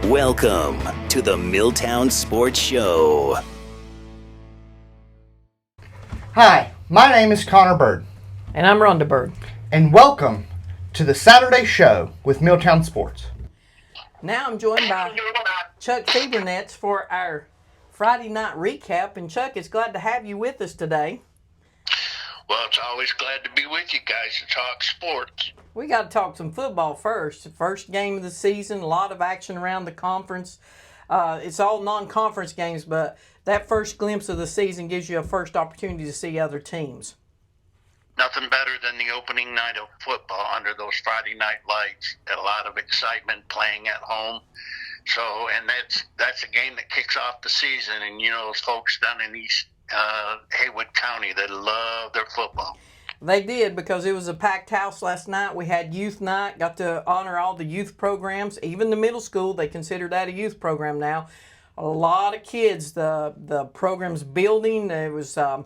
Welcome to the Milltown Sports Show. Hi, my name is Connor Bird. And I'm Rhonda Bird. And welcome to the Saturday Show with Milltown Sports. Now I'm joined by Chuck Fiebernetz for our Friday night recap. And Chuck, it's glad to have you with us today. Well, it's always glad to be with you guys to talk sports. We got to talk some football first. First game of the season, a lot of action around the conference. It's all non-conference games, but that first glimpse of the season gives you a first opportunity to see other teams. Nothing better than the opening night of football under those Friday night lights. A lot of excitement playing at home. So, and that's a game that kicks off the season. And, you know, those folks down in East Haywood County that love their football. They did, because it was a packed house last night. We had youth night, got to honor all the youth programs, even the middle school. They consider that a youth program now. A lot of kids, the program's building. It was, I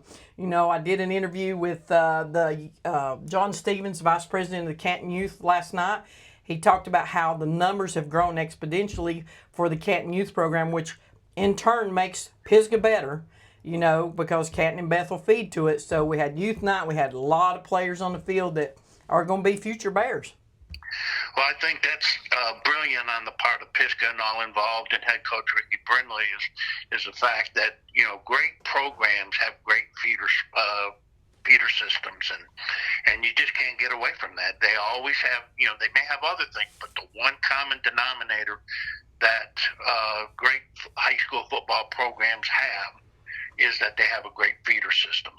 did an interview with John Stevens, Vice President of the Canton Youth, last night. He talked about how the numbers have grown exponentially for the Canton Youth program, which in turn makes Pisgah better. Because Canton and Bethel feed to it. So we had youth night. We had a lot of players on the field that are going to be future Bears. Well, I think that's brilliant on the part of Pisgah and all involved, and head coach Ricky Brindley is the fact that, great programs have great feeder systems, and you just can't get away from that. They always have, they may have other things, but the one common denominator that great high school football programs have is that they have a great feeder system.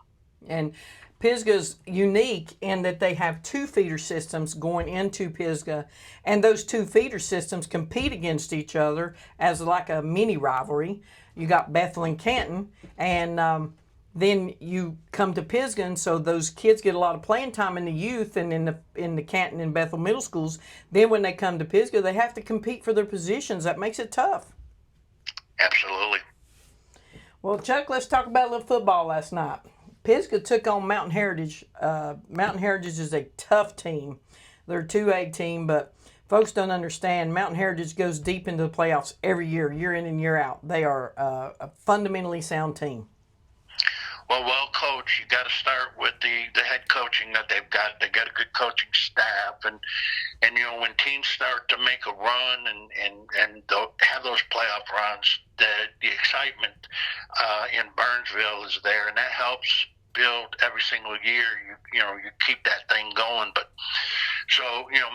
And Pisgah's unique in that they have two feeder systems going into Pisgah, and those two feeder systems compete against each other as like a mini rivalry. You got Bethel and Canton, and then you come to Pisgah, and so those kids get a lot of playing time in the youth and in the Canton and Bethel middle schools. Then when they come to Pisgah, they have to compete for their positions. That makes it tough. Absolutely. Well, Chuck, let's talk about a little football last night. Pisgah took on Mountain Heritage. Mountain Heritage is a tough team. They're a 2A team, but folks don't understand. Mountain Heritage goes deep into the playoffs every year in and year out. They are a fundamentally sound team. Well coached. You got to start with the head coaching that they've got. They got a good coaching staff, and when teams start to make a run and have those playoff runs, the excitement in Burnsville is there, and that helps build every single year. You keep that thing going. But so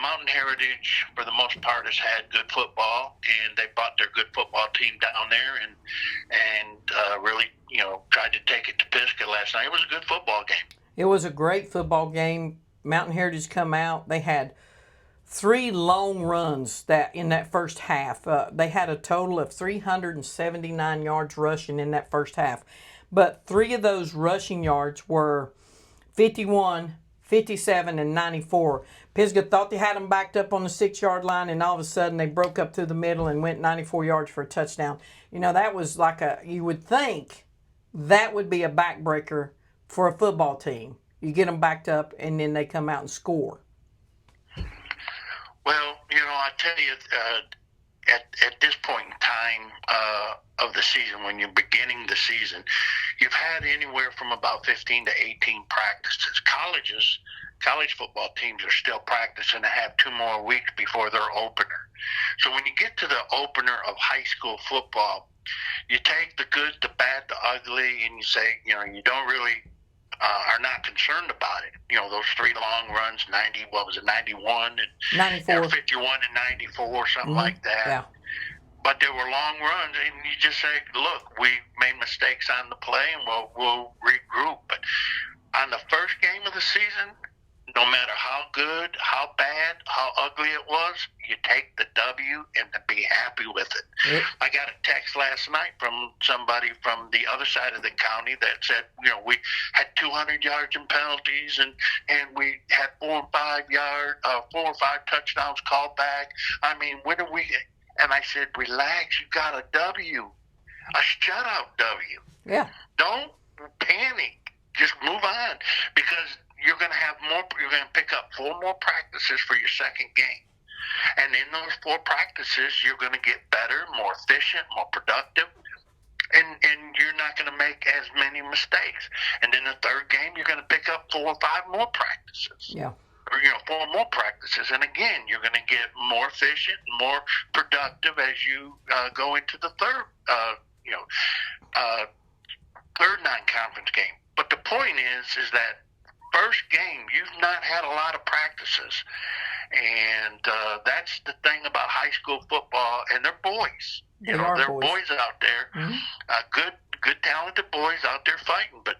Mountain Heritage for the most part has had good football, and they brought their good football team down there and really tried to take it to Pisgah last night. It was a good football game. It was a great football game. Mountain Heritage come out. They had 3 long runs in that first half. They had a total of 379 yards rushing in that first half. But 3 of those rushing yards were 51, 57, and 94. Pisgah thought they had them backed up on the 6-yard line, and all of a sudden they broke up through the middle and went 94 yards for a touchdown. That was like you would think that would be a backbreaker for a football team. You get them backed up, and then they come out and score. Well, I tell you, at this point in time of the season, when you're beginning the season, you've had anywhere from about 15 to 18 practices. College football teams are still practicing and have 2 more weeks before their opener. So when you get to the opener of high school football, you take the good, the bad, the ugly, and you say, you don't really are not concerned about it. Those 3 long runs, 91 and 94. 51 and 94, something like that. Yeah. But there were long runs, and you just say, look, we made mistakes on the play, and we'll regroup. But on the first game of the season, no matter how good, how bad, how ugly it was, you take the W and be happy with it. Yep. I got a text last night from somebody from the other side of the county that said, we had 200 yards in penalties and we had 4 or 5 touchdowns called back. I mean, when are we? And I said, relax, you got a W, a shutout W. Yeah. Don't panic. Just move on, because you're going to have more. You're going to pick up 4 more practices for your second game. And in those 4 practices, you're going to get better, more efficient, more productive, and you're not going to make as many mistakes. And in the third game, you're going to pick up 4 or 5 more practices. Yeah. Or 4 more practices, and again, you're going to get more efficient, more productive as you go into the third, third non-conference game. But the point is that first game, you've not had a lot of practices. And that's the thing about high school football, and they're boys. They are they're boys. out there, good, talented boys out there fighting. But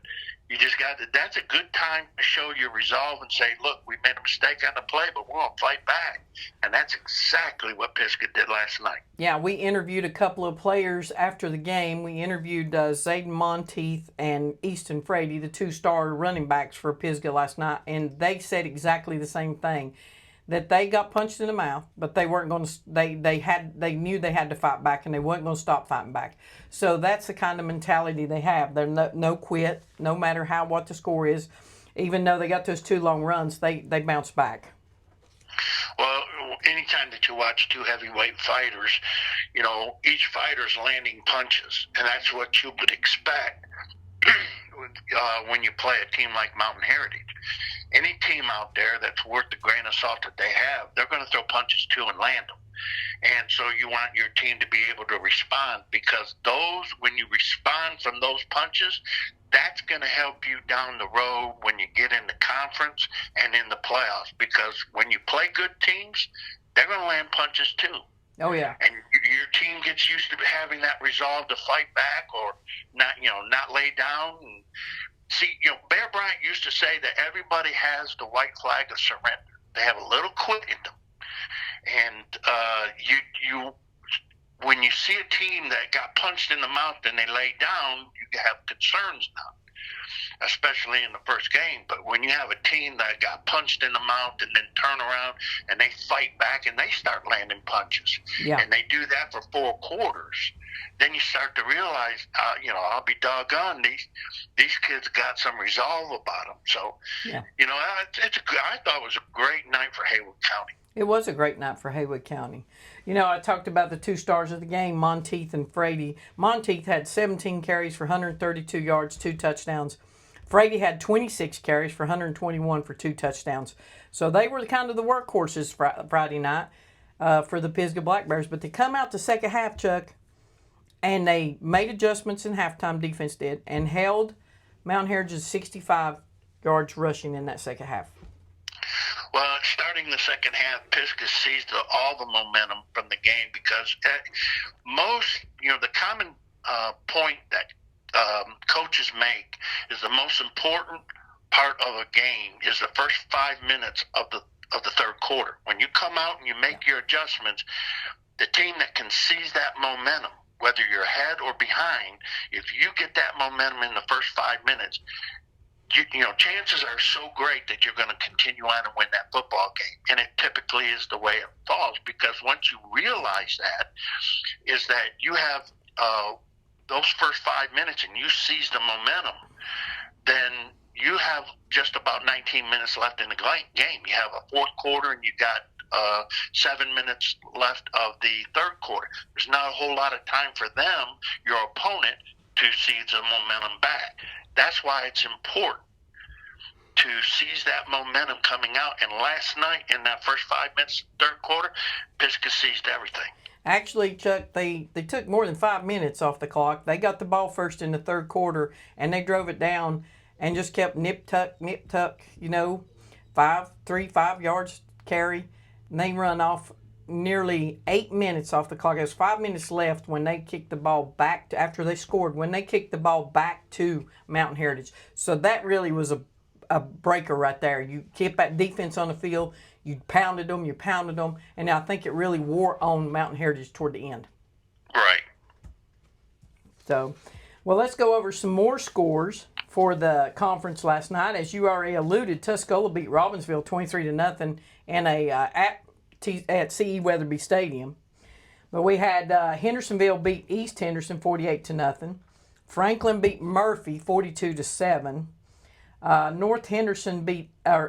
you just that's a good time to show your resolve and say, look, we made a mistake on the play, but we're going to fight back. And that's exactly what Pisgah did last night. Yeah, we interviewed a couple of players after the game. We interviewed Zayden Monteith and Easton Frady, the 2-star running backs for Pisgah last night, and they said exactly the same thing. That they got punched in the mouth, but they weren't going to. They knew they had to fight back, and they weren't going to stop fighting back. So that's the kind of mentality they have. They're no quit, no matter what the score is. Even though they got those 2 long runs, they bounce back. Well, anytime that you watch 2 heavyweight fighters, each fighter's landing punches, and that's what you would expect when you play a team like Mountain Heritage. Any team out there that's worth the grain of salt that they have, they're going to throw punches too and land them. And so you want your team to be able to respond, because when you respond from those punches, that's going to help you down the road when you get in the conference and in the playoffs. Because when you play good teams, they're going to land punches too. Oh yeah. And your team gets used to having that resolve to fight back or not lay down. And see, Bear Bryant used to say that everybody has the white flag of surrender. They have a little quit in them. And you when you see a team that got punched in the mouth and they lay down, you have concerns now, especially in the first game. But when you have a team that got punched in the mouth and then turn around and they fight back and they start landing punches, and they do that for 4 quarters, then you start to realize, I'll be doggone, these kids got some resolve about them. So, I thought it was a great night for Haywood County. It was a great night for Haywood County. I talked about the 2 stars of the game, Monteith and Frady. Monteith had 17 carries for 132 yards, 2 touchdowns. Frady had 26 carries for 121 for 2 touchdowns. So they were kind of the workhorses Friday night for the Pisgah Black Bears. But they come out the second half, Chuck, and they made adjustments in halftime, defense did, and held Mount Heritage's 65 yards rushing in that second half. Well, starting the second half, Pisgah seized all the momentum from the game, because the common point that coaches make is the most important part of a game is the first 5 minutes of the third quarter. When you come out and you make your adjustments, the team that can seize that momentum, whether you're ahead or behind, if you get that momentum in the first 5 minutes, chances are so great that you're going to continue on and win that football game. And it typically is the way it falls, because once you realize that, is that you have those first 5 minutes and you seize the momentum, then you have just about 19 minutes left in the game. You have a fourth quarter and you got 7 minutes left of the third quarter. There's not a whole lot of time for them, your opponent, to seize the momentum back. That's why it's important to seize that momentum coming out. And last night, in that first 5 minutes, third quarter, Pisgah seized everything. Actually, Chuck, they took more than 5 minutes off the clock. They got the ball first in the third quarter, and they drove it down and just kept nip tuck, 5 yards carry. And they run off nearly 8 minutes off the clock. There's 5 minutes left when they kicked the ball back after they scored, when they kicked the ball back to Mountain Heritage. So that really was a breaker right there. You kept that defense on the field, you pounded them, and I think it really wore on Mountain Heritage toward the end. Right. So, well, let's go over some more scores for the conference last night. As you already alluded, Tuscola beat Robbinsville 23-0 in at C.E. Weatherby Stadium. But we had Hendersonville beat East Henderson 48-0. Franklin beat Murphy 42-7. North Henderson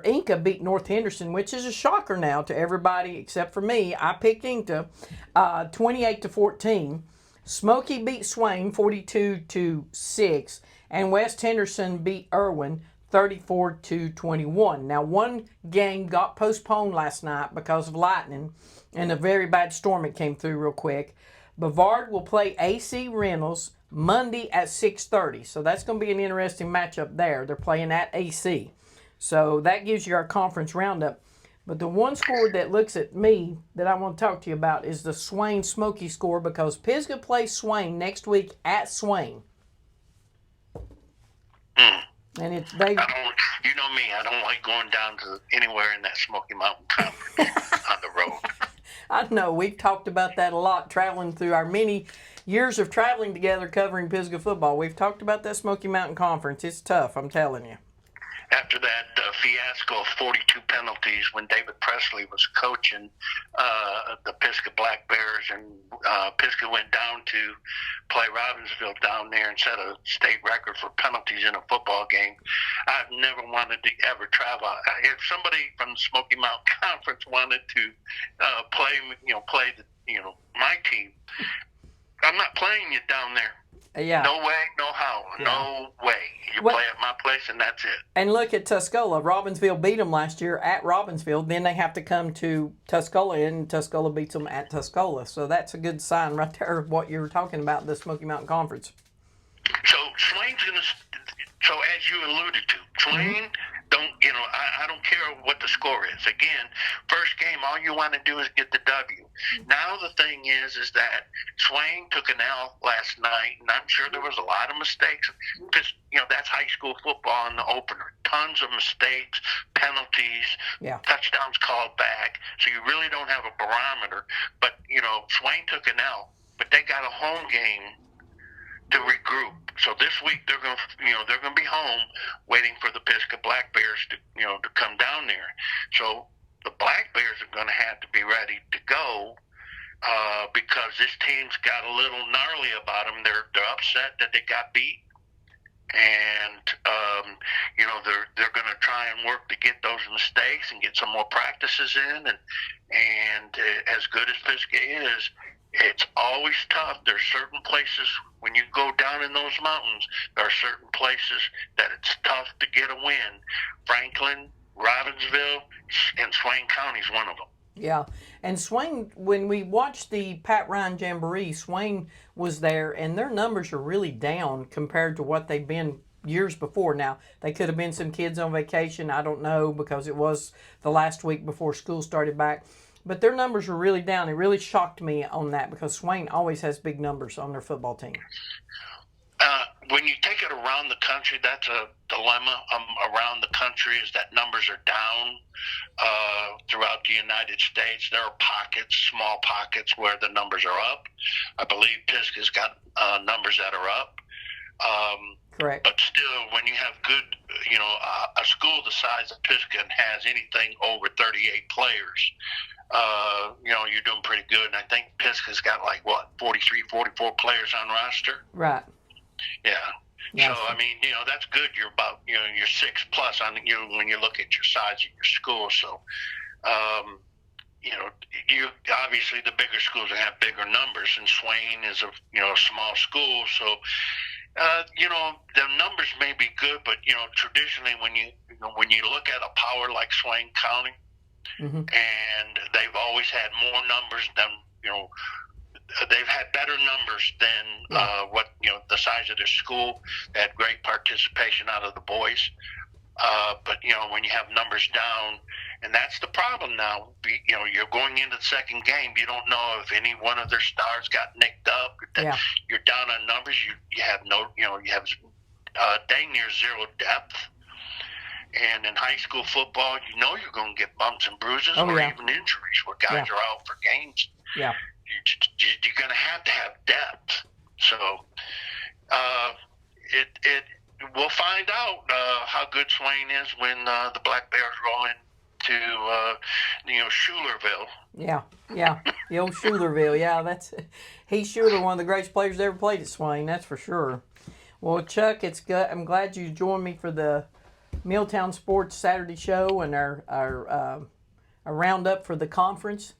Inca beat North Henderson, which is a shocker now to everybody except for me. I picked Inca, 28-14. Smoky beat Swain 42-6, and West Henderson beat Irwin 34-21. Now, one game got postponed last night because of lightning and a very bad storm that came through real quick. Bavard will play AC Reynolds Monday at 6:30. So that's going to be an interesting matchup there. They're playing at AC. So that gives you our conference roundup. But the one score that looks at me that I want to talk to you about is the Swain Smoky score, because Pisgah plays Swain next week at Swain. And it's they. You know me, I don't like going down to anywhere in that Smoky Mountain Conference on the road. I know, we've talked about that a lot, traveling through our many years of traveling together covering Pisgah football. We've talked about that Smoky Mountain Conference. It's tough, I'm telling you. After that fiasco of 42 penalties when David Presley was coaching the Pisgah Black Bears, and Pisgah went down to play Robbinsville down there and set a state record for penalties in a football game. I've never wanted to ever travel. If somebody from the Smoky Mountain Conference wanted to play my team, I'm not playing you down there. Yeah. No way, no how, no way. You play at my place, and that's it. And look at Tuscola. Robbinsville beat them last year at Robbinsville. Then they have to come to Tuscola, and Tuscola beats them at Tuscola. So that's a good sign right there of what you were talking about, the Smoky Mountain Conference. So Swain's going to, so as you alluded to, Swain, I don't care what the score is. Again, first game, all you want to do is get the W. Now the thing is that Swain took an L last night, and I'm sure there was a lot of mistakes because, that's high school football in the opener. Tons of mistakes, penalties, touchdowns called back. So you really don't have a barometer. But, Swain took an L, but they got a home game to regroup. So this week they're going to be home waiting for the Pisgah Black Bears to come down there. So the Black Bears are going to have to be ready to go because this team's got a little gnarly about them. They're upset that they got beat, and they're going to try and work to get those mistakes and get some more practices in. And as good as Pisgah is, it's always tough. There's certain places when you go down in those mountains, there are certain places that it's tough to get a win. Franklin, Robbinsville, and Swain County is one of them. Yeah, and Swain, when we watched the Pat Ryan Jamboree, Swain was there, and their numbers are really down compared to what they've been years before. Now, they could have been some kids on vacation, I don't know, because it was the last week before school started back. But their numbers were really down. It really shocked me on that because Swain always has big numbers on their football team. When you take it around the country, that's a dilemma around the country, is that numbers are down throughout the United States. There are pockets, small pockets, where the numbers are up. I believe Pisgah's got numbers that are up. Correct. But still, when you have good, a school the size of Pisgah has anything over 38 players, you're doing pretty good. And I think Pisgah's got 43, 44 players on roster. Right. Yeah. Yes. So, that's good. You're about, you're 6+ on, when you look at your size of your school. So, you obviously the bigger schools have bigger numbers, and Swain is a small school. So, the numbers may be good, but traditionally when you look at a power like Swain County, and they've always had more numbers than they've had better numbers than what the size of their school. They had great participation out of the boys, but when you have numbers down, and that's the problem now. You're going into the second game. You don't know if any one of their stars got nicked up. You're down on numbers. You have you have dang near zero depth. And in high school football, you're going to get bumps and bruises or even injuries where guys are out for games. Yeah. You're going to have depth. So we'll find out how good Swain is when the Black Bears roll into Schulerville. Yeah, the old Schulerville. Yeah, he's Schuler, one of the greatest players that ever played at Swain. That's for sure. Well, Chuck, it's good. I'm glad you joined me for the Milltown Sports Saturday show and our roundup for the conference.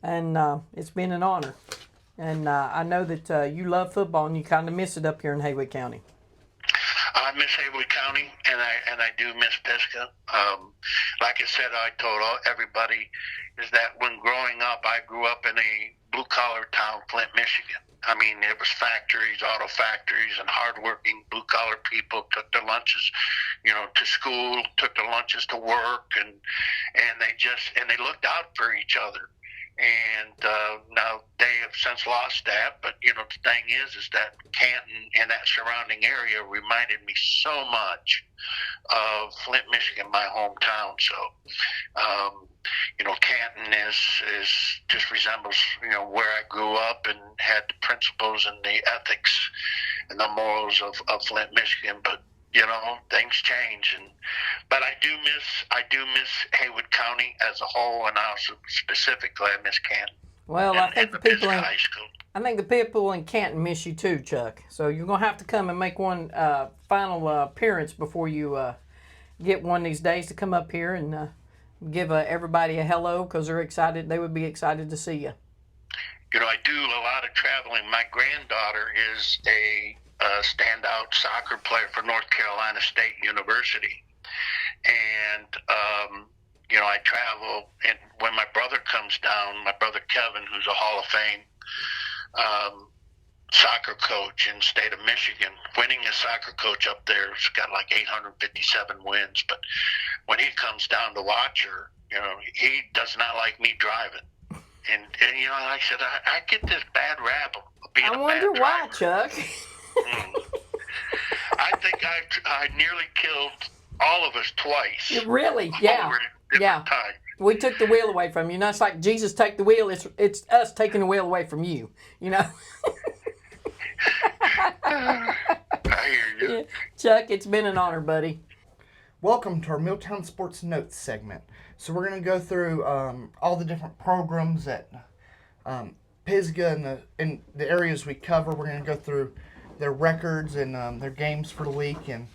And it's been an honor. And I know that you love football and you kind of miss it up here in Haywood County. I miss Haywood County, and I do miss Pisgah. Like I said, I told everybody is that when growing up, I grew up in a blue-collar town, Flint, Michigan. I mean, it was factories, auto factories, and hardworking blue-collar people took their lunches, to school, took their lunches to work, and they looked out for each other. And now they have since lost that, but the thing is that Canton and that surrounding area reminded me so much of Flint, Michigan, my hometown. So, Canton is just resembles where I grew up and had the principles and the ethics and the morals of Flint, Michigan. But things change, but I do miss Haywood County as a whole, and also specifically I miss Canton. Well, I think the people in high school. I think the people in Canton miss you too, Chuck. So you're gonna have to come and make one final appearance before you get one of these days to come up here and give everybody a hello, because they're excited. They would be excited to see you. I do a lot of traveling. My granddaughter is a standout soccer player for North Carolina State University. And, I travel, and when my brother comes down, my brother Kevin, who's a Hall of Fame soccer coach in the state of Michigan, winning a soccer coach up there, has got like 857 wins. But when he comes down to watch her, he does not like me driving. And like I said, I get this bad rap of being a bad driver. I wonder why, Chuck. I think I nearly killed all of us twice. Really? Yeah. Different times. We took the wheel away from you. Not like Jesus take the wheel. It's us taking the wheel away from you. I hear you. Yeah. Chuck, it's been an honor, buddy. Welcome to our Milltown Sports Notes segment. So we're going to go through all the different programs at Pisgah and the areas we cover. We're going to go through their records and their games for the week, and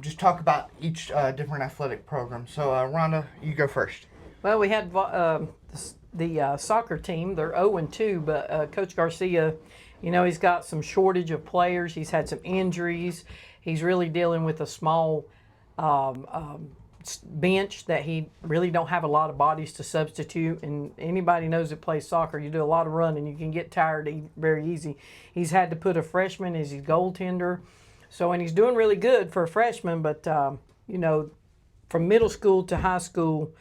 just talk about each different athletic program. So, Rhonda, you go first. Well, we had the soccer team. They're 0-2, but Coach Garcia, he's got some shortage of players. He's had some injuries. He's really dealing with a small bench that he really don't have a lot of bodies to substitute. And anybody knows that plays soccer, you do a lot of running, you can get tired very easy. He's had to put a freshman as his goaltender. So, and he's doing really good for a freshman, but, from middle school to high school,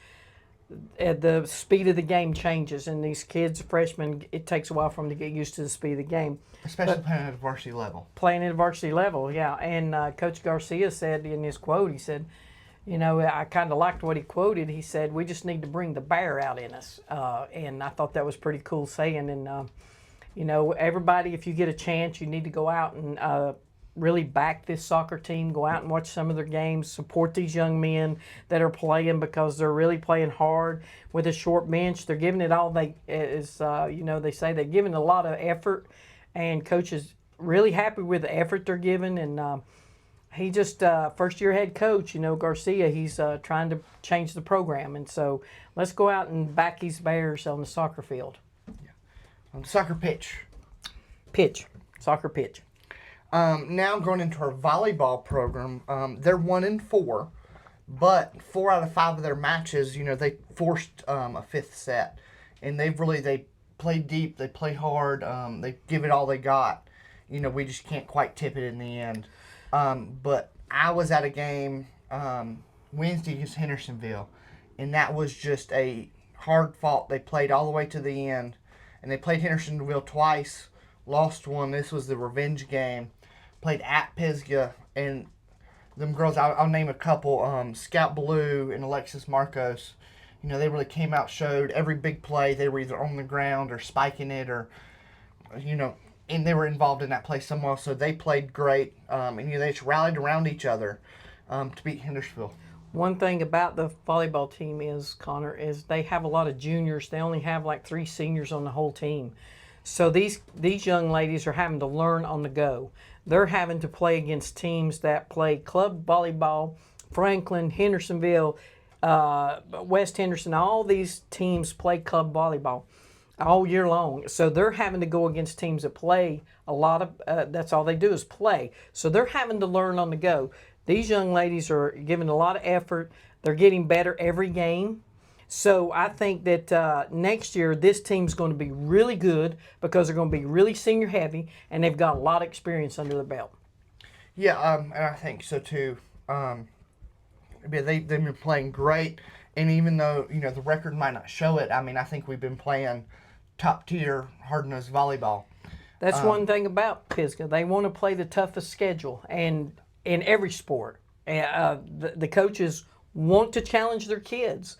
the speed of the game changes, and these kids, freshmen, it takes a while for them to get used to the speed of the game. Especially playing at a varsity level. Playing at a varsity level, yeah. And Coach Garcia said in his quote, he said, I kind of liked what he quoted. He said, we just need to bring the bear out in us. And I thought that was pretty cool saying. And, everybody, if you get a chance, you need to go out and really back this soccer team, go out and watch some of their games, support these young men that are playing, because they're really playing hard with a short bench. They're giving it all they say they're giving a lot of effort, and Coach is really happy with the effort they're giving. And he just, first-year head coach, Garcia, he's trying to change the program. And so let's go out and back these Bears on the soccer field. Yeah. On the soccer pitch. Soccer pitch. Now going into our volleyball program, they're 1-4, but 4 out of 5 of their matches, they forced a fifth set, and they play deep, they play hard, they give it all they got. We just can't quite tip it in the end. But I was at a game Wednesday against Hendersonville, and that was just a hard fought. They played all the way to the end, and they played Hendersonville twice, lost one. This was the revenge game. Played at Pisgah, and them girls, I'll name a couple, Scout Blue and Alexis Marcos. They really came out, showed every big play. They were either on the ground or spiking it, or, and they were involved in that play somewhere. So they played great, and they just rallied around each other to beat Hendersonville. One thing about the volleyball team is, Connor, is they have a lot of juniors. They only have like 3 seniors on the whole team. So these young ladies are having to learn on the go. They're having to play against teams that play club volleyball Franklin, Hendersonville, West Henderson, all these teams play club volleyball all year long. So they're having to go against teams that play a lot of, that's all they do is play. So they're having to learn on the go. These young ladies are giving a lot of effort. They're getting better every game. So I think that next year this team's going to be really good because they're going to be really senior heavy and they've got a lot of experience under their belt. Yeah, and I think so too. They've been playing great, and even though the record might not show it, I mean I think we've been playing top tier hard-nosed volleyball. That's one thing about Pisgah. They want to play the toughest schedule, and in every sport, the coaches want to challenge their kids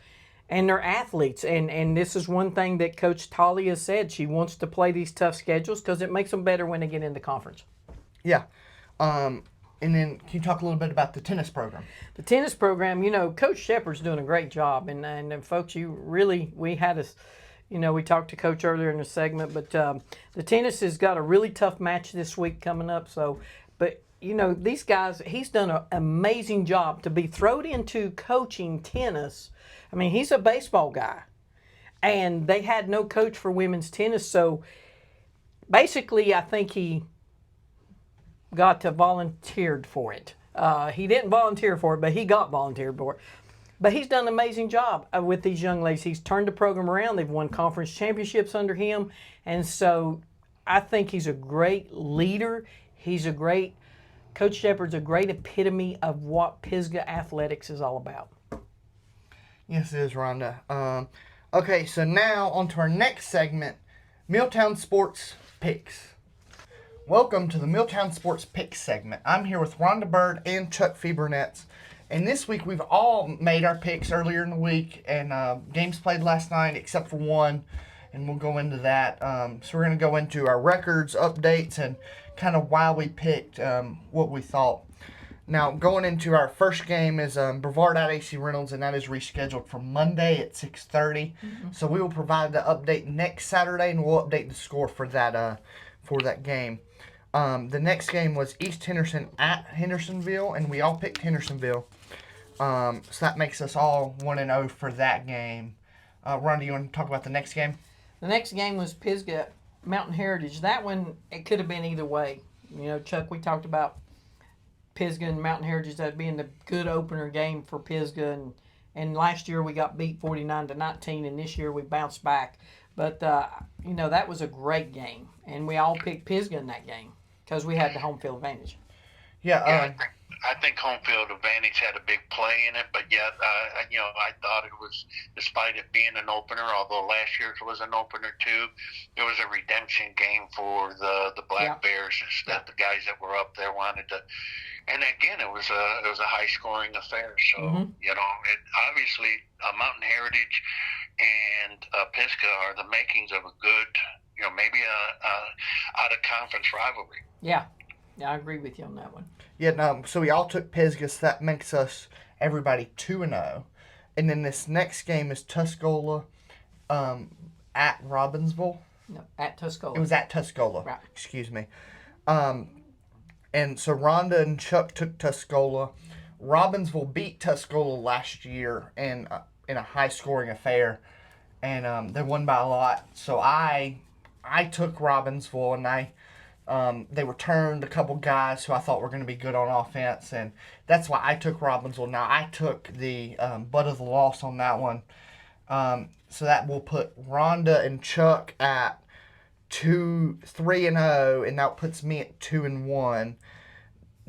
and their athletes. And this is one thing that Coach Talia said. She wants to play these tough schedules because it makes them better when they get into conference. Yeah. And then can you talk a little bit about the tennis program? The tennis program, Coach Shepard's doing a great job. And folks, we had we talked to Coach earlier in the segment, but the tennis has got a really tough match this week coming up. So, but these guys, he's done an amazing job to be thrown into coaching tennis. I mean, he's a baseball guy, and they had no coach for women's tennis. So basically, I think he got to volunteered for it. He didn't volunteer for it, but he got volunteered for it. But he's done an amazing job with these young ladies. He's turned the program around. They've won conference championships under him. And so I think he's a great leader. Coach Shepard's a great epitome of what Pisgah athletics is all about. Yes, it is, Rhonda. Okay, so now on to our next segment, Milltown Sports Picks. Welcome to the Milltown Sports Picks segment. I'm here with Rhonda Bird and Chuck Fiebernetz. And this week we've all made our picks earlier in the week, and games played last night except for one, and we'll go into that. So we're going to go into our records, updates, and kind of why we picked what we thought. Now, going into our first game is Brevard at AC Reynolds, and that is rescheduled for Monday at 6:30. Mm-hmm. So we will provide the update next Saturday, and we'll update the score for that game. The next game was East Henderson at Hendersonville, and we all picked Hendersonville. So that makes us all 1-0 for that game. Ron, do you want to talk about the next game? The next game was Pisgah Mountain Heritage. That one, it could have been either way. Chuck, we talked about Pisgah and Mountain Heritage that being the good opener game for Pisgah. And last year we got beat 49-19, and this year we bounced back. But, that was a great game. And we all picked Pisgah in that game because we had the home field advantage. Yeah, I think home field advantage had a big play in it, but yet, I thought it was, despite it being an opener, although last year's was an opener too, it was a redemption game for the Black Bears. That the guys that were up there wanted to, and again, it was a high scoring affair. So it obviously Mountain Heritage and Pisgah are the makings of a good, maybe a out of conference rivalry. Yeah, I agree with you on that one. Yeah, no, so we all took Pisgah, so that makes us everybody 2-0. And then this next game is Tuscola at Robbinsville. No, at Tuscola. It was at Tuscola. Right. Excuse me. And so Rhonda and Chuck took Tuscola. Robbinsville beat Tuscola last year in a high-scoring affair, and they won by a lot. So I took Robbinsville, and they returned a couple guys who I thought were going to be good on offense, and that's why I took Robbinsville. Now, I took the butt of the loss on that one. So that will put Rhonda and Chuck at 3-0, and that puts me at 2-1.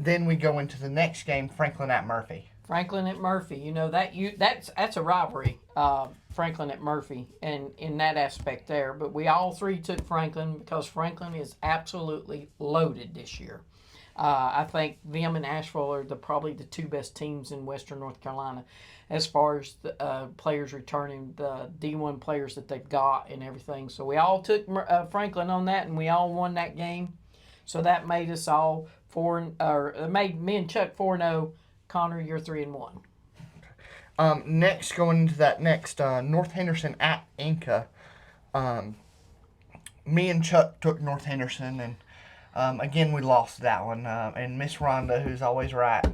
Then we go into the next game, Franklin at Murphy. Franklin at Murphy, that's a rivalry, Franklin at Murphy, and in that aspect there. But we all three took Franklin because Franklin is absolutely loaded this year. I think them and Asheville are probably the two best teams in Western North Carolina as far as the players returning, the D1 players that they've got and everything. So we all took Franklin on that, and we all won that game. So that made us all made me and Chuck 4-0. Connor, you're 3-1. Next, going into that next, North Henderson at Inca. Me and Chuck took North Henderson, and again, we lost that one. And Miss Rhonda, who's always right,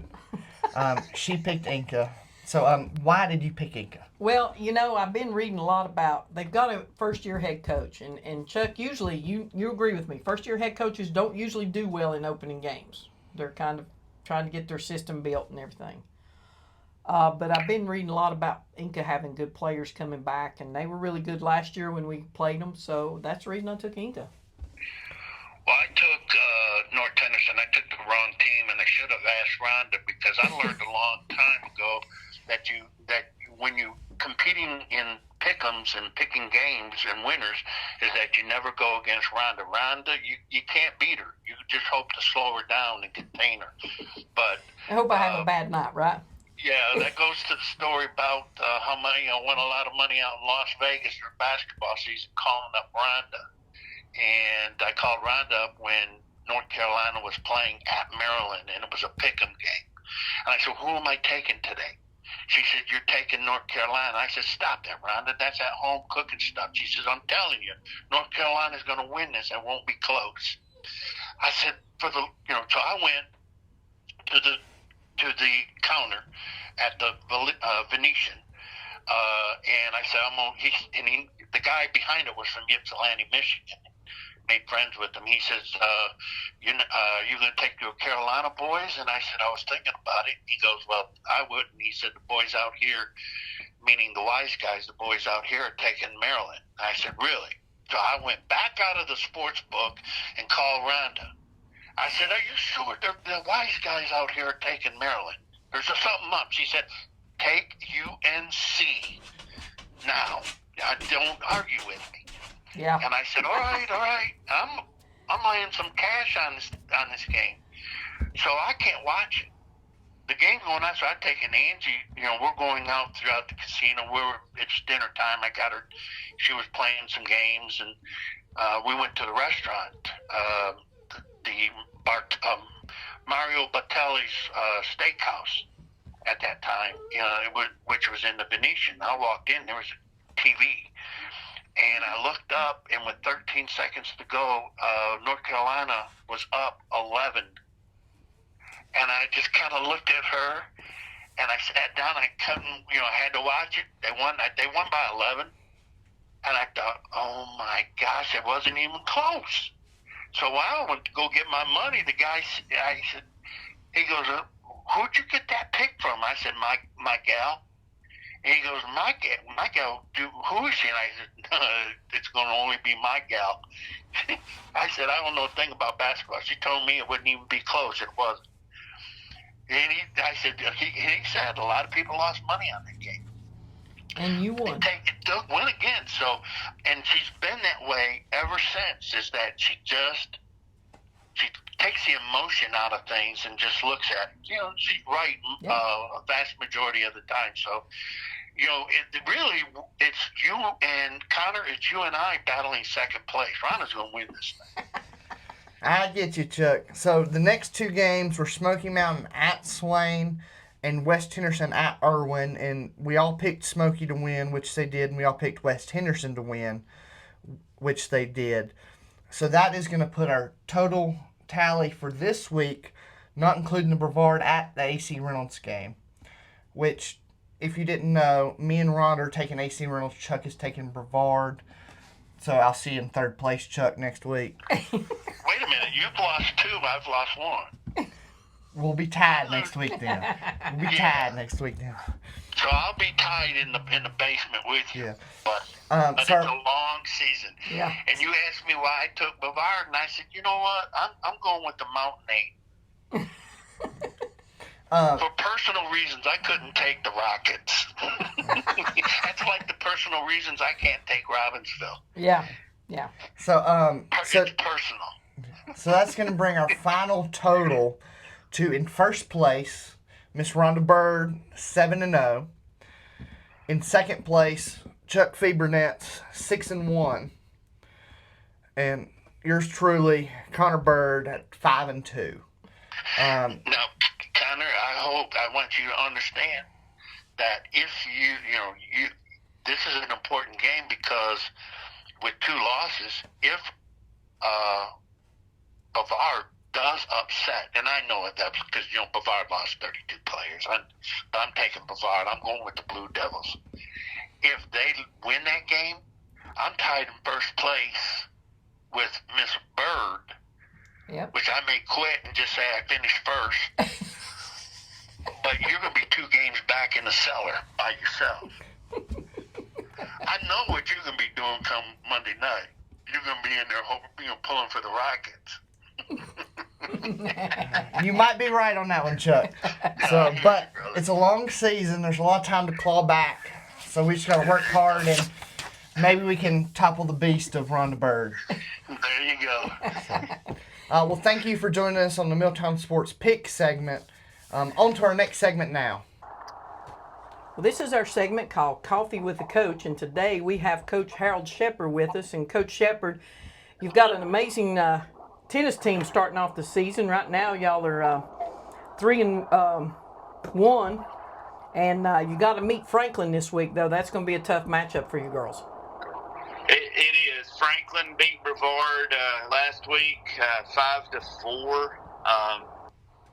She picked Inca. So why did you pick Inca? Well, I've been reading a lot about, they've got a first-year head coach, and Chuck, usually, you agree with me, first-year head coaches don't usually do well in opening games. They're kind of trying to get their system built and everything. But I've been reading a lot about Inca having good players coming back, and they were really good last year when we played them, so that's the reason I took Inca. Well, I took North Tennessee. I took the wrong team, and I should have asked Rhonda because I learned a long time ago that when you competing in pick'ems and picking games and winners is that you never go against Rhonda. Rhonda, you can't beat her. You just hope to slow her down and contain her. But I hope I have a bad night, right? yeah, that goes to the story about how money I won a lot of money out in Las Vegas during basketball season, calling up Rhonda. And I called Rhonda up when North Carolina was playing at Maryland, and it was a pick'em game. And I said, who am I taking today? She said, you're taking North Carolina. I said, stop that, Rhonda. That's at home cooking stuff. She says, I'm telling you, North Carolina's going to win this. It won't be close. I said, so I went to the counter at the Venetian, and I said, the guy behind it was from Ypsilanti, Michigan. Made friends with him. He says, you going to take your Carolina boys? And I said, I was thinking about it. He goes, well, I wouldn't. He said, the boys out here, meaning the wise guys, the boys out here are taking Maryland. I said, really? So I went back out of the sports book and called Rhonda. I said, are you sure the wise guys out here are taking Maryland? There's something up. She said, take UNC now. Don't argue with me. Yeah. And I said, all right. I'm laying some cash on this game. So I can't watch it. The game's going on, so I've taken Angie. We're going out throughout the casino. It's dinner time. I got her. She was playing some games, and we went to the restaurant. Mario Battelli's steakhouse at that time, which was in the Venetian. I walked in, there was a TV. And I looked up, and with 13 seconds to go, North Carolina was up 11. And I just kind of looked at her, and I sat down. I couldn't, I had to watch it. They won by 11. And I thought, oh my gosh, it wasn't even close. So while I went to go get my money, the guy, he goes, who'd you get that pick from? I said, my gal. And he goes, my gal, who is she? And I said, it's going to only be my gal. I said, I don't know a thing about basketball. She told me it wouldn't even be close. It wasn't. And he said a lot of people lost money on that game. And you won. Doug win again. So, and she's been that way ever since, is that she takes the emotion out of things and just looks at it. She's right a vast majority of the time. So, it's you and Connor, it's you and I battling second place. Rhonda's going to win this thing. I get you, Chuck. So the next two games were Smoky Mountain at Swain and West Henderson at Irwin, and we all picked Smoky to win, which they did, and we all picked West Henderson to win, which they did. So that is going to put our total tally for this week, not including the Brevard at the AC Reynolds game, which, if you didn't know, me and Ron are taking AC Reynolds. Chuck is taking Brevard. So I'll see you in third place, Chuck, next week. Wait a minute. You've lost 2. I've lost 1. We'll be tied next week then. We'll be tied next week then. So I'll be tied in the basement with you. Yeah. But it's a long season. Yeah. And you asked me why I took Brevard, and I said, you know what? I'm going with the Mountain 8. For personal reasons, I couldn't take the Rockets. That's like the personal reasons I can't take Robbinsville. Yeah. So It's personal. So that's going to bring our final total to, in first place, Miss Rhonda Bird, 7-0. In second place, Chuck Fiebernetz, 6-1. And yours truly, Connor Bird, at 5-2. Now, Connor, I want you to understand that if you this is an important game because with 2 losses, if Bavard does upset, and I know it that because Bavard lost 32 players. I'm taking Bavard. I'm going with the Blue Devils. If they win that game, I'm tied in first place with Miss Bird, which I may quit and just say I finished first. But you're going to be 2 games back in the cellar by yourself. I know what you're going to be doing come Monday night. You're going to be in there pulling for the Rockets. You might be right on that one, Chuck. So, but it's a long season. There's a lot of time to claw back. So we just got to work hard, and maybe we can topple the beast of Rhonda Bird. There you go. Well, thank you for joining us on the Milltown Sports Pick segment. On to our next segment now. Well, this is our segment called Coffee with the Coach, and today we have Coach Harold Shepard with us. And Coach Shepard, you've got an amazing tennis team starting off the season. Right now, y'all are 3-1, and you got to meet Franklin this week, though. That's going to be a tough matchup for you girls. It is. Franklin beat Brevard last week, 5-4.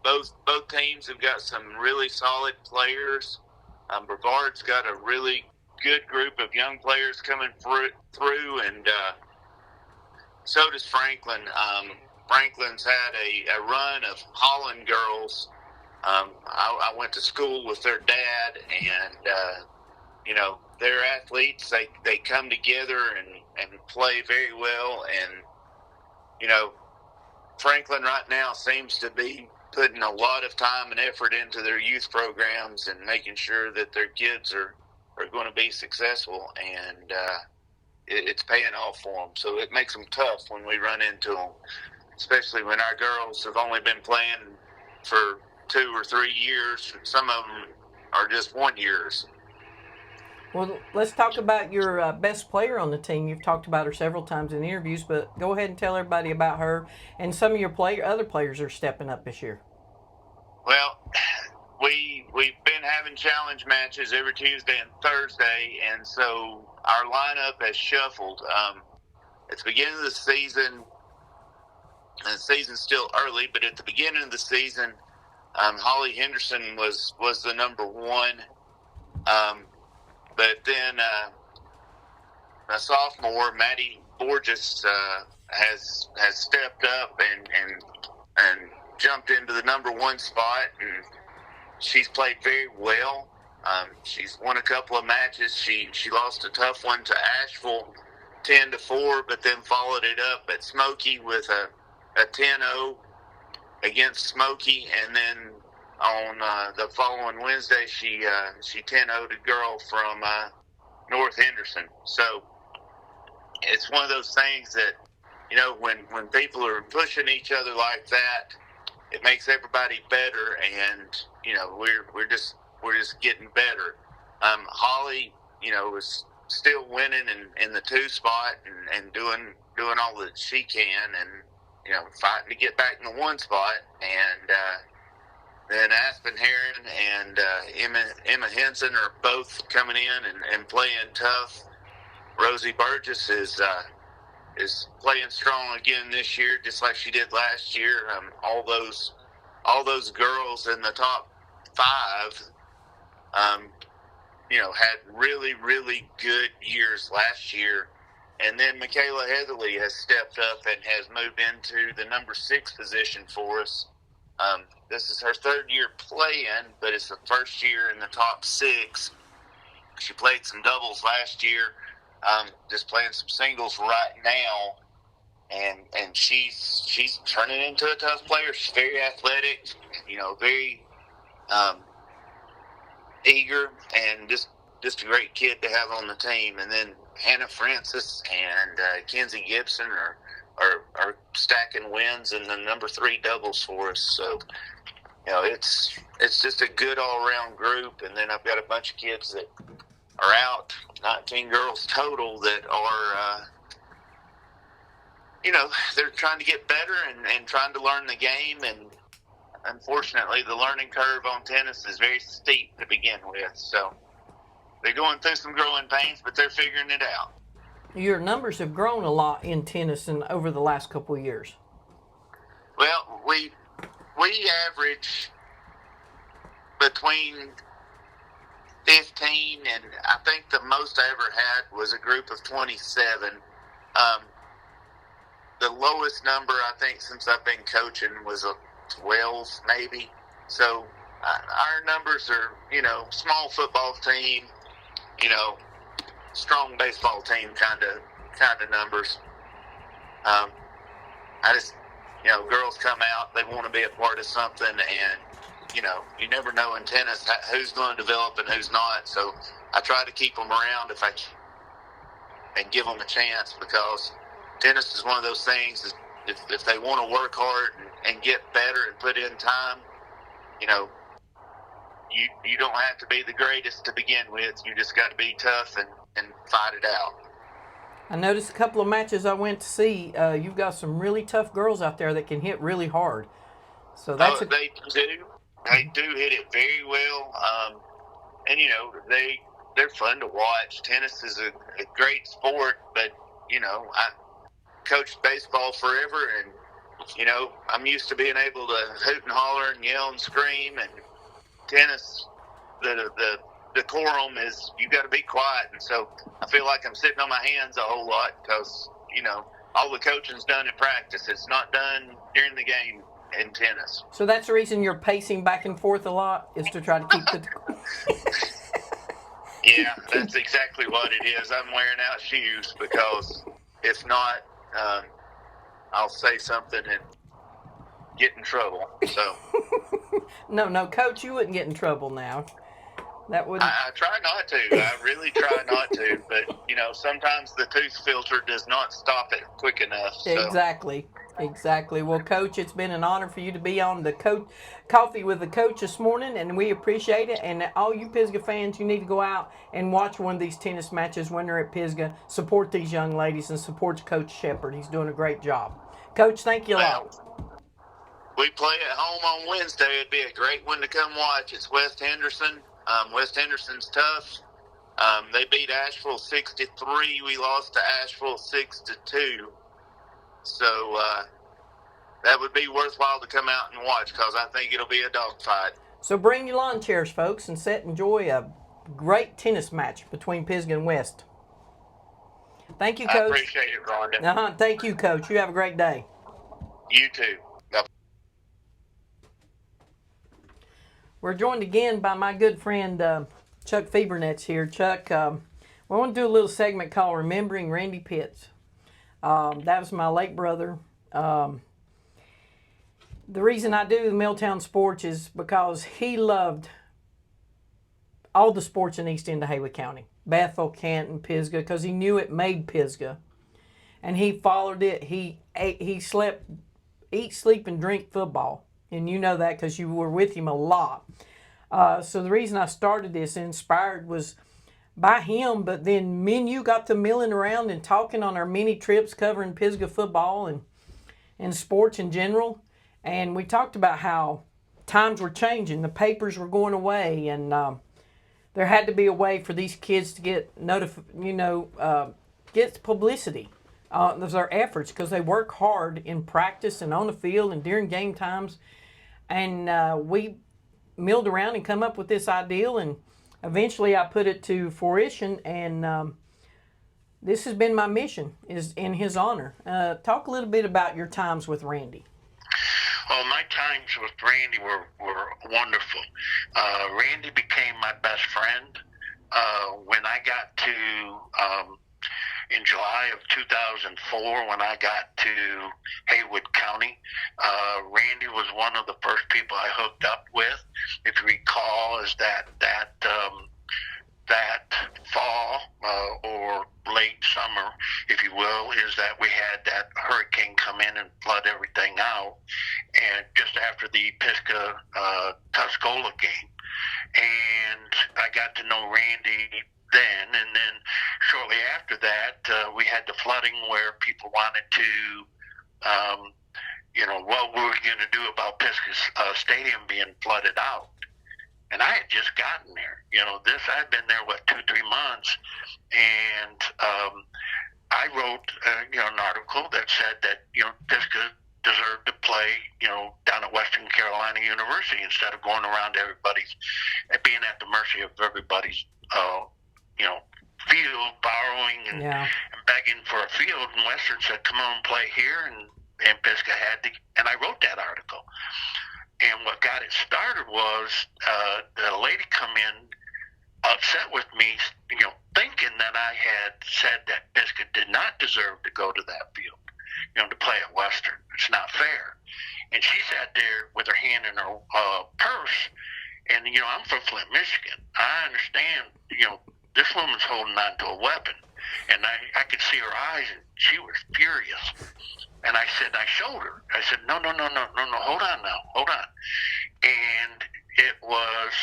Both teams have got some really solid players. Brevard's got a really good group of young players coming through, and so does Franklin. Franklin's had a run of Holland girls. I went to school with their dad, and they're athletes. They come together and play very well, and Franklin right now seems to be putting a lot of time and effort into their youth programs and making sure that their kids are going to be successful, and it's paying off for them. So it makes them tough when we run into them, especially when our girls have only been playing for 2 or 3 years. Some of them are just 1 years. Well, let's talk about your best player on the team. You've talked about her several times in interviews, but go ahead and tell everybody about her and some of your other players are stepping up this year. Well, we've been having challenge matches every Tuesday and Thursday, and so our lineup has shuffled. At the beginning of the season, and the season's still early, but at the beginning of the season, Holly Henderson was the number 1. But then a sophomore, Maddie Borges, has stepped up and jumped into the number 1 spot, and she's played very well. She's won a couple of matches. She lost a tough one to Asheville, 10-4, but then followed it up at Smoky with a 10-0 against Smoky, and then on the following Wednesday, she 10-0'd a girl from North Henderson. So it's one of those things that, when people are pushing each other like that, it makes everybody better, and we're just getting better. Holly, is still winning in the 2 spot and doing all that she can, and fighting to get back in the 1 spot, and then Aspen Heron and Emma Henson are both coming in and playing tough. Rosie Burgess is playing strong again this year, just like she did last year. All those girls in the top 5, had really, really good years last year. And then Michaela Heatherly has stepped up and has moved into the number 6 position for us. This is her 3rd year playing, but it's the first year in the top 6. She played some doubles last year, just playing some singles right now, and she's turning into a tough player. She's very athletic, very eager, and just a great kid to have on the team. And then Hannah Francis and Kenzie Gibson are stacking wins in the number 3 doubles for us. So, it's just a good all-around group. And then I've got a bunch of kids that are out, 19 girls total, that are, they're trying to get better and trying to learn the game. And unfortunately, the learning curve on tennis is very steep to begin with. So they're going through some growing pains, but they're figuring it out. Your numbers have grown a lot in tennis over the last couple of years. Well, we we average between 15, and I think the most I ever had was a group of 27. The lowest number I think since I've been coaching was a 12 maybe. So our numbers are, small football team, strong baseball team kind of numbers. I just, girls come out, they want to be a part of something, and you never know in tennis who's going to develop and who's not. So I try to keep them around if I can and give them a chance, because tennis is one of those things. If they want to work hard and get better and put in time, you don't have to be the greatest to begin with. You just got to be tough and fight it out. I noticed a couple of matches I went to see. You've got some really tough girls out there that can hit really hard. So that's they do. They do hit it very well, and they're fun to watch. Tennis is a great sport, but I coached baseball forever, and I'm used to being able to hoot and holler and yell and scream. And tennis, the decorum is you got to be quiet, and so I feel like I'm sitting on my hands a whole lot because all the coaching's done in practice. It's not done during the game in tennis. So that's the reason you're pacing back and forth a lot, is to try to keep the. Yeah, that's exactly what it is. I'm wearing out shoes because if not, I'll say something and get in trouble. So. No, Coach, you wouldn't get in trouble now. That would. I try not to. I really try not to. But sometimes the tooth filter does not stop it quick enough. So. Exactly. Well, Coach, it's been an honor for you to be on the Coffee with the Coach this morning, and we appreciate it. And all you Pisgah fans, you need to go out and watch one of these tennis matches when they're at Pisgah. Support these young ladies and support Coach Shepard. He's doing a great job. Coach, thank you a lot. We play at home on Wednesday. It'd be a great one to come watch. It's West Henderson. West Henderson's tough. They beat Asheville 6-3. We lost to Asheville 6-2. So that would be worthwhile to come out and watch, because I think it'll be a dogfight. So bring your lawn chairs, folks, and enjoy a great tennis match between Pisgah and West. Thank you, Coach. I appreciate it, Rhonda. Thank you, Coach. You have a great day. You too. Bye. We're joined again by my good friend Chuck Fiebernetz here. Chuck, we want to do a little segment called Remembering Randy Pitts. That was my late brother. The reason I do the Milltown sports is because he loved all the sports in East End of Haywood County. Bethel, Canton, Pisgah, because he knew it made Pisgah. And he followed it. He slept, eat, sleep, and drink football. And you know that because you were with him a lot. So the reason I started this, inspired, was by him, but then me and you got to milling around and talking on our many trips covering Pisgah football and sports in general. And we talked about how times were changing, the papers were going away, and there had to be a way for these kids to get get publicity. Those are efforts, because they work hard in practice and on the field and during game times. And we milled around and come up with this ideal, and eventually I put it to fruition, and this has been my mission, is in his honor. Talk a little bit about your times with Randy. Well, my times with Randy were wonderful. Randy became my best friend when I got to, in July of 2004, when I got to Haywood County. Randy was one of the first people I hooked up with. If you recall, is that fall or late summer, if you will, is that we had that hurricane come in and flood everything out, and just after the Pisgah Tuscola game. And I got to know Randy then, and then shortly after that, we had the flooding where people wanted to, what were we going to do about Pisgah Stadium being flooded out? And I had just gotten there. I'd been there, 2-3 months, and I wrote, an article that said that, Pisgah deserved to play, down at Western Carolina University instead of going around everybody's, being at the mercy of everybody's, field, borrowing and begging for a field. And Western said, "Come on, play here," and Pisgah had to. And I wrote that article. And what got it started was the lady come in upset with me, thinking that I had said that Pisgah did not deserve to go to that field, to play at Western. It's not fair. And she sat there with her hand in her purse. And, I'm from Flint, Michigan. I understand, this woman's holding on to a weapon. And I could see her eyes, and she was furious. And I showed her. I said, no, hold on now, hold on. And it was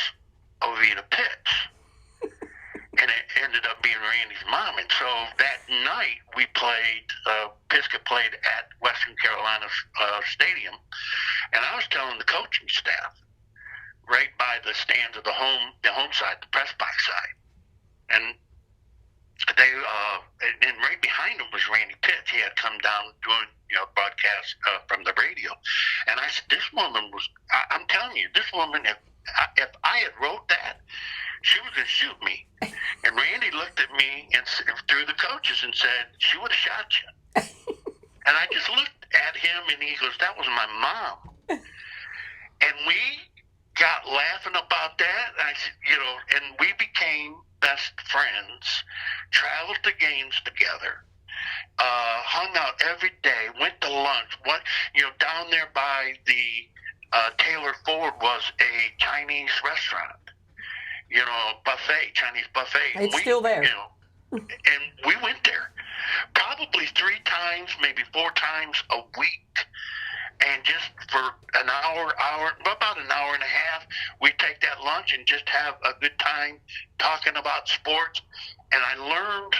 Ovita Pitts. And it ended up being Randy's mom. And so that night we played, Pisgah played at Western Carolina Stadium. And I was telling the coaching staff, right by the stands of the home side, the press box side. And they, and right behind him was Randy Pitts. He had come down doing, broadcast from the radio. And I said, this woman was, I'm telling you, this woman, if I had wrote that, she was going to shoot me. And Randy looked at me and through the coaches and said, she would have shot you. And I just looked at him and he goes, that was my mom. And we got laughing about that. I said, and we became best friends, traveled to games together, hung out every day, went to lunch. Down there by the Taylor Ford was a Chinese restaurant. Buffet, Chinese buffet. It's still there. And we went there probably 3 times, maybe 4 times a week. And just for about an hour and a half, we take that lunch and just have a good time talking about sports. And I learned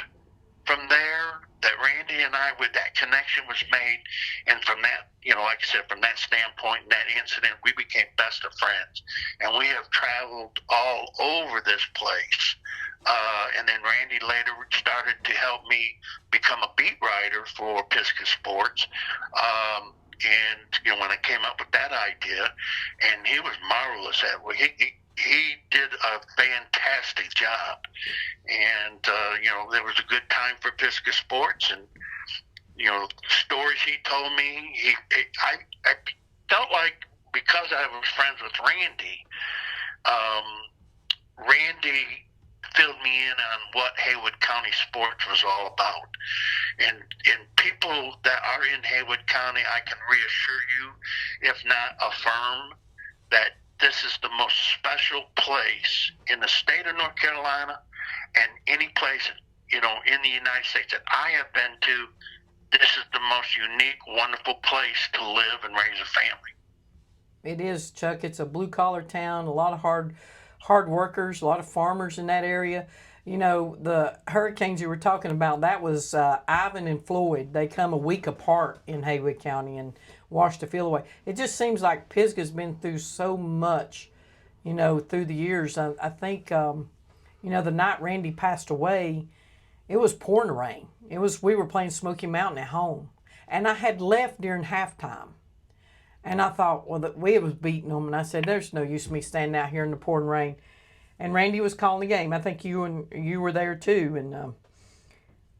from there that Randy and I, with that connection was made. And from that, like I said, from that standpoint, that incident, we became best of friends. And we have traveled all over this place. And then Randy later started to help me become a beat writer for Pisgah Sports. And, when I came up with that idea, and he was marvelous at it. He did a fantastic job. And, there was a good time for Pisgah Sports. And, stories he told me, I felt like because I was friends with Randy, Randy filled me in on what Haywood County sports was all about. And people that are in Haywood County, I can reassure you, if not affirm, that this is the most special place in the state of North Carolina and any place, in the United States that I have been to. This is the most unique, wonderful place to live and raise a family. It is, Chuck. It's a blue-collar town, a lot of hard workers, a lot of farmers in that area. The hurricanes you were talking about, that was Ivan and Floyd. They come a week apart in Haywood County and washed the field away. It just seems like Pisgah's been through so much, through the years. I think, the night Randy passed away, it was pouring rain. We were playing Smoky Mountain at home. And I had left during halftime. And I thought, we was beating them. And I said, there's no use of me standing out here in the pouring rain. And Randy was calling the game. I think you were there too. And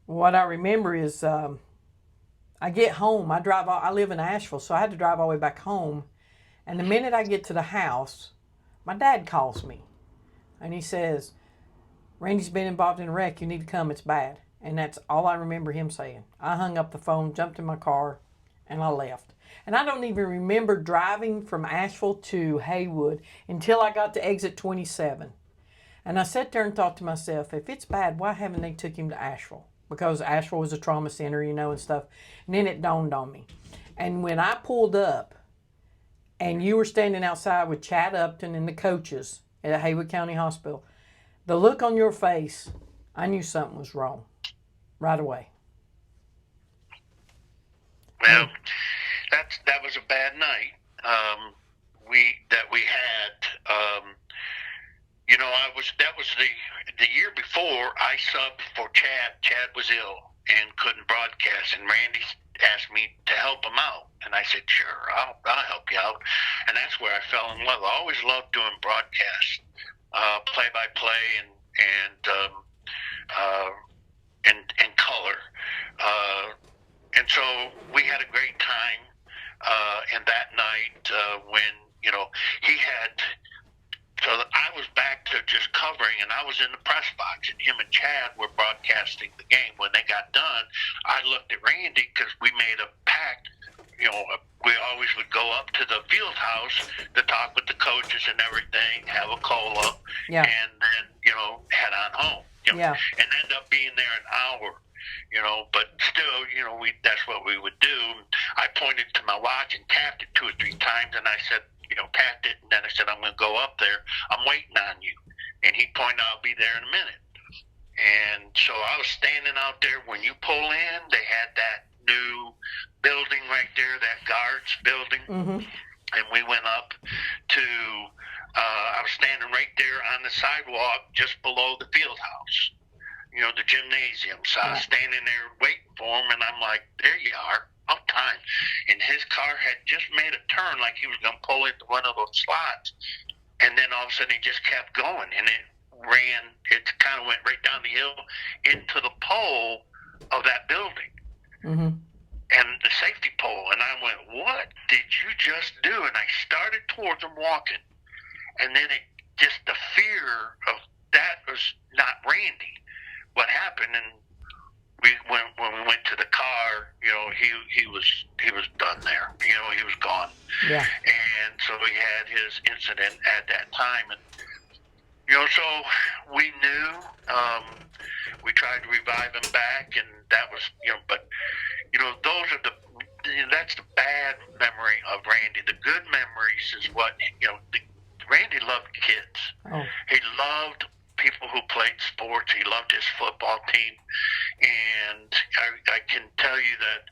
what I remember is I get home. I live in Asheville, so I had to drive all the way back home. And the minute I get to the house, my dad calls me. And he says, Randy's been involved in a wreck. You need to come. It's bad. And that's all I remember him saying. I hung up the phone, jumped in my car, and I left. And I don't even remember driving from Asheville to Haywood until I got to exit 27. And I sat there and thought to myself, if it's bad, why haven't they took him to Asheville? Because Asheville was a trauma center, and stuff. And then it dawned on me. And when I pulled up, and you were standing outside with Chad Upton and the coaches at Haywood County Hospital, the look on your face, I knew something was wrong right away. Well, that was a bad night. We had. That was the year before I subbed for Chad. Chad was ill and couldn't broadcast, and Randy asked me to help him out. And I said, sure, I'll help you out. And that's where I fell in love. I always loved doing broadcasts, play-by-play and color. And so we had a great time. And that night when, he had, so I was back to just covering, and I was in the press box, and him and Chad were broadcasting the game. When they got done, I looked at Randy because we made a pact. We always would go up to the field house to talk with the coaches and everything, have a cola, Yeah. and then, head on home. Yeah. And end up being there an hour. But still, that's what we would do. I pointed to my watch and tapped it 2 or 3 times, and I said, tapped it, and then I said, I'm going to go up there. I'm waiting on you. And he pointed out, I'll be there in a minute. And so I was standing out there. When you pull in, they had that new building right there, that guards building. Mm-hmm. And we went up to, I was standing right there on the sidewalk just below the field house. The gymnasium. So I was standing there waiting for him, and I'm like, there you are, on time. And his car had just made a turn like he was going to pull into one of those slots. And then all of a sudden he just kept going, and it kind of went right down the hill into the pole of that building. Mm-hmm. And the safety pole. And I went, what did you just do? And I started towards him walking. And then the fear of that was not Randy. What happened, and when we went to the car, he was done there. He was gone. Yeah. And so he had his incident at that time, and so we knew. We tried to revive him back, and that was but those are that's the bad memory of Randy. The good memories is what Randy loved kids. Oh. He loved people who played sports. He loved his football team, and I can tell you that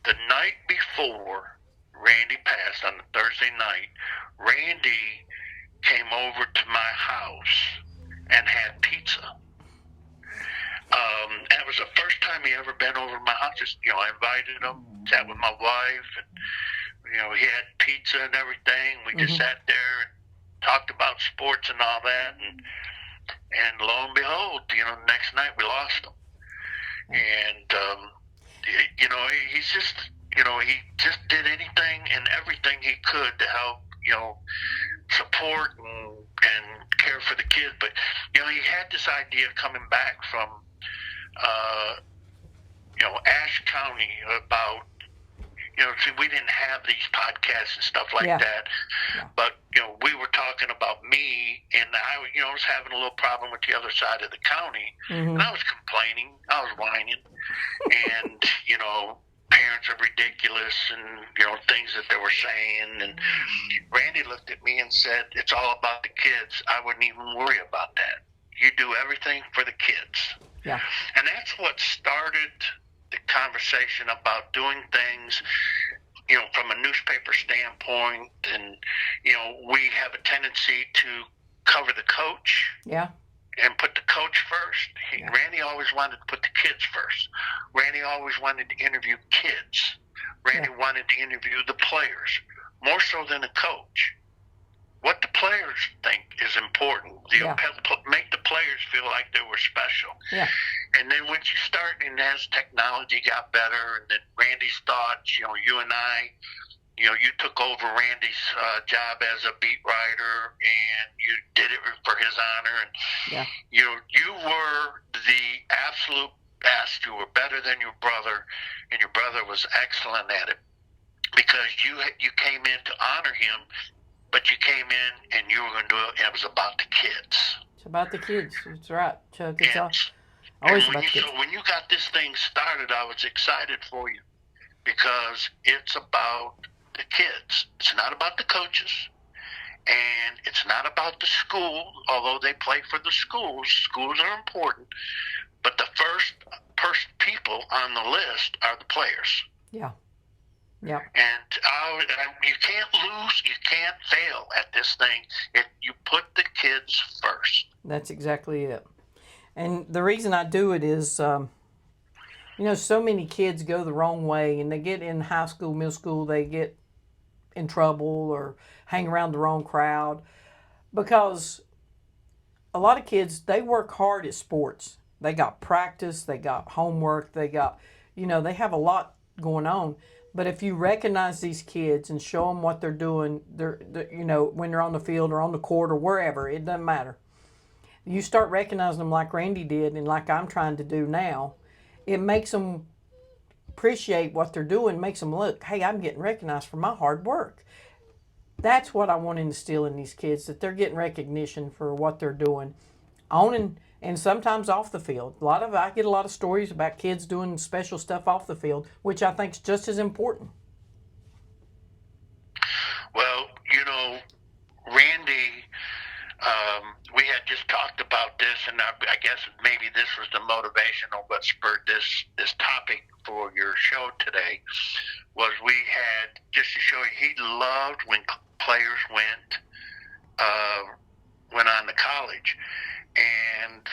the night before Randy passed, on the Thursday night, Randy came over to my house and had pizza. That was the first time he ever been over to my house. I invited him, sat with my wife, and he had pizza and everything. We just sat there and talked about sports and all that, and lo and behold, the next night we lost him. And he's just, he just did anything and everything he could to help, support and care for the kids. But he had this idea of coming back from Ashe County about. See, we didn't have these podcasts and stuff like that. Yeah. But, we were talking about me, and I was having a little problem with the other side of the county. Mm-hmm. And I was complaining. I was whining. And, parents are ridiculous and, things that they were saying. And Randy looked at me and said, it's all about the kids. I wouldn't even worry about that. You do everything for the kids. Yeah. And that's what started the conversation about doing things, from a newspaper standpoint. And, we have a tendency to cover the coach. Yeah. And put the coach first. Randy always wanted to put the kids first. Randy always wanted to interview kids. Randy wanted to interview the players, more so than the coach. What the players think is important. Make the players feel like they were special. Yeah. And then once you start, and as technology got better, and then Randy's thoughts, you and I, you took over Randy's job as a beat writer, and you did it for his honor. And you were the absolute best. You were better than your brother, and your brother was excellent at it because you came in to honor him. But you came in and you were going to do it, and it was about the kids. It's about the kids. That's right, Chuck. It's always about the kids. So when you got this thing started, I was excited for you because it's about the kids. It's not about the coaches, and it's not about the school, although they play for the schools. Schools are important. But the first people on the list are the players. Yeah. Yeah. And you can't lose, you can't fail at this thing if you put the kids first. That's exactly it. And the reason I do it is, You know, so many kids go the wrong way, and they get in high school, middle school, they get in trouble or hang around the wrong crowd because a lot of kids, they work hard at sports. They got practice, they got homework, they got, they have a lot going on. But if you recognize these kids and show them what they're doing, when they're on the field or on the court or wherever, it doesn't matter. You start recognizing them like Randy did and like I'm trying to do now, it makes them appreciate what they're doing, makes them look, hey, I'm getting recognized for my hard work. That's what I want to instill in these kids, that they're getting recognition for what they're doing on and sometimes off the field. I get a lot of stories about kids doing special stuff off the field, which I think is just as important. Well, Randy, we had just talked about this, and I guess maybe this was the motivation of what spurred this topic for your show today, was we had, just to show you, he loved when players went on to college. And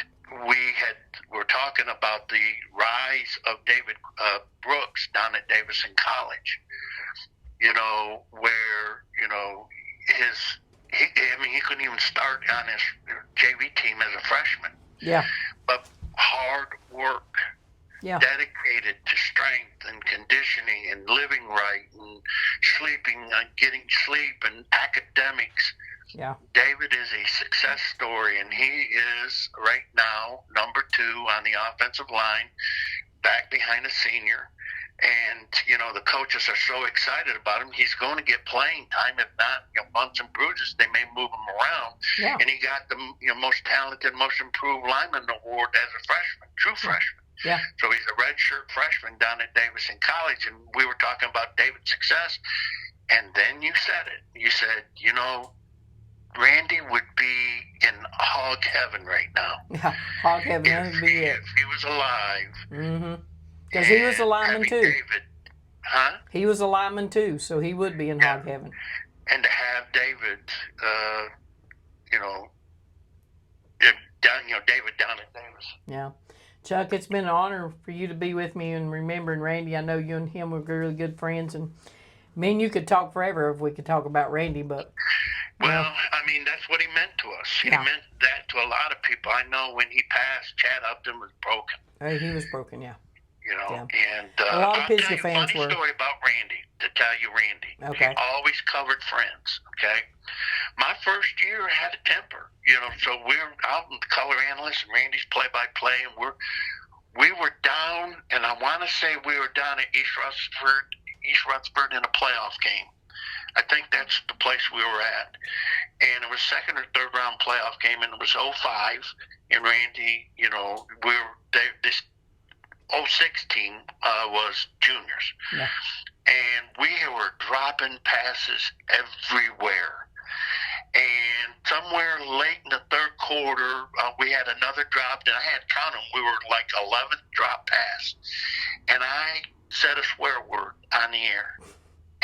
we're talking about the rise of David Brooks down at Davidson College, where, he couldn't even start on his JV team as a freshman. Yeah. But hard work, dedicated to strength and conditioning and living right and sleeping, getting sleep and academics. Yeah. David is a success story, and he is right now number 2 on the offensive line, back behind a senior. And, the coaches are so excited about him. He's going to get playing time. If not, bumps and bruises, they may move him around. Yeah. And he got the most talented, most improved lineman award as a freshman, true freshman. Yeah. So he's a redshirt freshman down at Davidson College. And we were talking about David's success. And then you said it. You said, Randy would be in hog heaven right now. Yeah, hog heaven. That would be it. If he was alive. Mm-hmm. Because he was a lineman too. David, huh? He was a lineman too, so he would be in hog heaven. And to have David, David down at Davis. Yeah. Chuck, it's been an honor for you to be with me and remembering Randy. I know you and him were really good friends, and me and you could talk forever if we could talk about Randy, but... Well, that's what he meant to us. He meant that to a lot of people. I know when he passed, Chad Upton was broken. He was broken, yeah. And a lot of Pisgah fans were. Funny story about Randy, to tell you Randy. Okay. He always covered friends, okay? My first year I had a temper, so we're out in color analyst and Randy's play-by-play, and we were down, and I want to say we were down at East Rutherford in a playoff game. I think that's the place we were at. And it was second or third round playoff game, and it was 05. And Randy, this 06 team was juniors. Yeah. And we were dropping passes everywhere. And somewhere late in the third quarter, we had another drop. And I had counted them. We were like 11th drop pass. And I said a swear word on the air.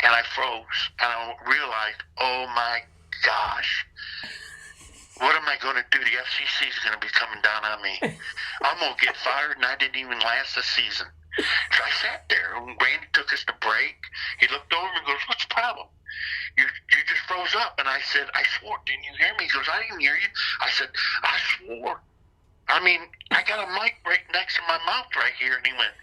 And I froze, and I realized, oh my gosh, what am I going to do? The FCC is going to be coming down on me. I'm going to get fired, and I didn't even last the season. So I sat there, and Randy took us to break. He looked over and goes, what's the problem? You just froze up. And I said, I swore. Didn't you hear me? He goes, I didn't hear you. I said, I swore. I got a mic right next to my mouth right here. And he went,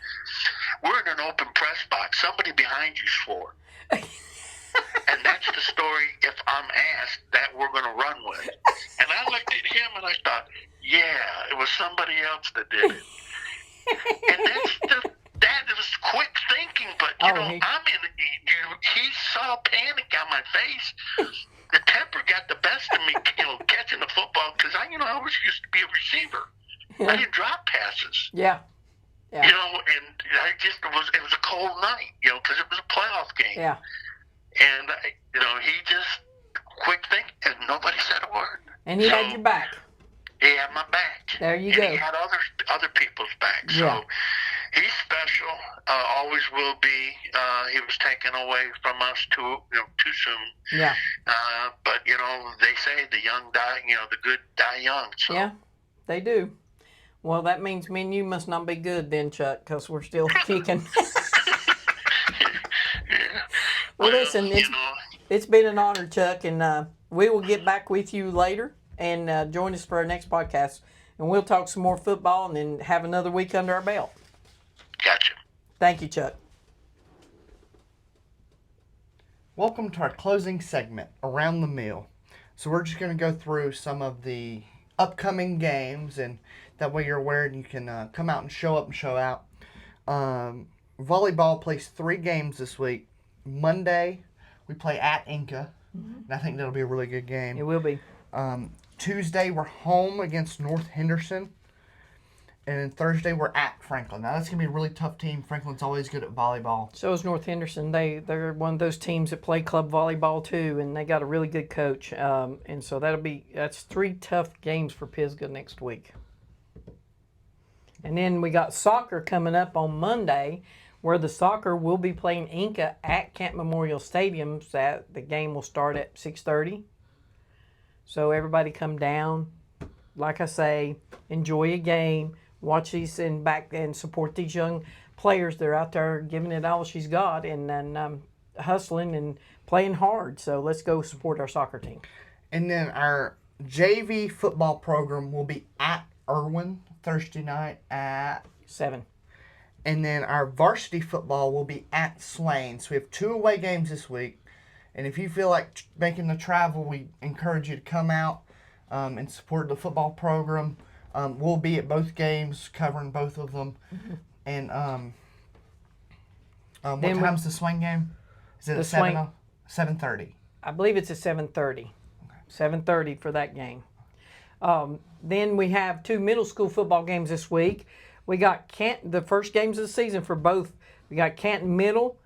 we're in an open press box. Somebody behind you swore. And that's the story, if I'm asked, that we're going to run with. And I looked at him and I thought, yeah, it was somebody else that did it. And that was quick thinking, but he saw panic on my face. The temper got the best of me, catching the football, because I always used to be a receiver. I didn't drop passes. Yeah. Yeah. And it was a cold night, because it was a playoff game. Yeah. And, he just quick thinking, and nobody said a word. And he had your back. He had my back. There you and go. He had other people's back. Yeah. So he's special, always will be. He was taken away from us too soon. Yeah. But, they say the young die, the good die young. So. Yeah, they do. Well, that means me and you must not be good then, Chuck, because we're still kicking. Well, listen, it's been an honor, Chuck, and we will get back with you later and join us for our next podcast. And we'll talk some more football and then have another week under our belt. Gotcha. Thank you, Chuck. Welcome to our closing segment, Around the Mill. So we're just going to go through some of the upcoming games, and that way you're aware and you can come out and show up and show out. Volleyball plays 3 games this week. Monday, we play at Inca, and I think that'll be a really good game. It will be. Tuesday, we're home against North Henderson. And then Thursday, we're at Franklin. Now, that's going to be a really tough team. Franklin's always good at volleyball. So is North Henderson. They're one of those teams that play club volleyball, too, and they got a really good coach. And so that's 3 tough games for Pisgah next week. And then we got soccer coming up on Monday, where the soccer will be playing Inca at Camp Memorial Stadium. So the game will start at 6:30. So everybody come down. Like I say, enjoy a game. Watch these and support these young players. They're out there giving it all she's got and hustling and playing hard. So let's go support our soccer team. And then our JV football program will be at Irwin Thursday night at 7. And then our varsity football will be at Slane. So we have 2 away games this week. And if you feel like making the travel, we encourage you to come out and support the football program. We'll be at both games, covering both of them. Mm-hmm. And what time's the swing game? Is it at 7:30? I believe it's at 7:30. Okay. 7:30 for that game. Then we have 2 middle school football games this week. We got the first games of the season for both. We got Canton Middle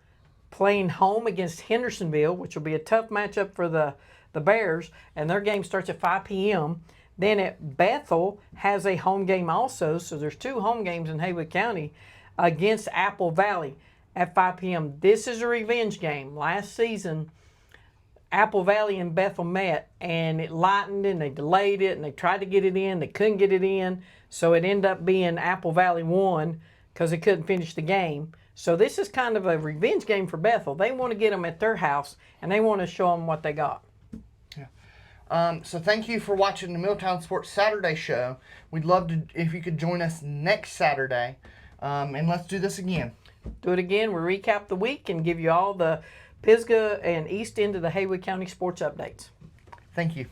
playing home against Hendersonville, which will be a tough matchup for the Bears, and their game starts at 5 p.m. Then at Bethel has a home game also, so there's 2 home games in Haywood County against Apple Valley at 5 p.m. This is a revenge game. Last season, Apple Valley and Bethel met, and it lightened, and they delayed it, and they tried to get it in. They couldn't get it in, so it ended up being Apple Valley won because they couldn't finish the game. So this is kind of a revenge game for Bethel. They want to get them at their house, and they want to show them what they got. So thank you for watching the Milltown Sports Saturday show. We'd love to if you could join us next Saturday, and let's do this again. Do it again. We recap the week and give you all the Pisgah and East End of the Haywood County sports updates. Thank you.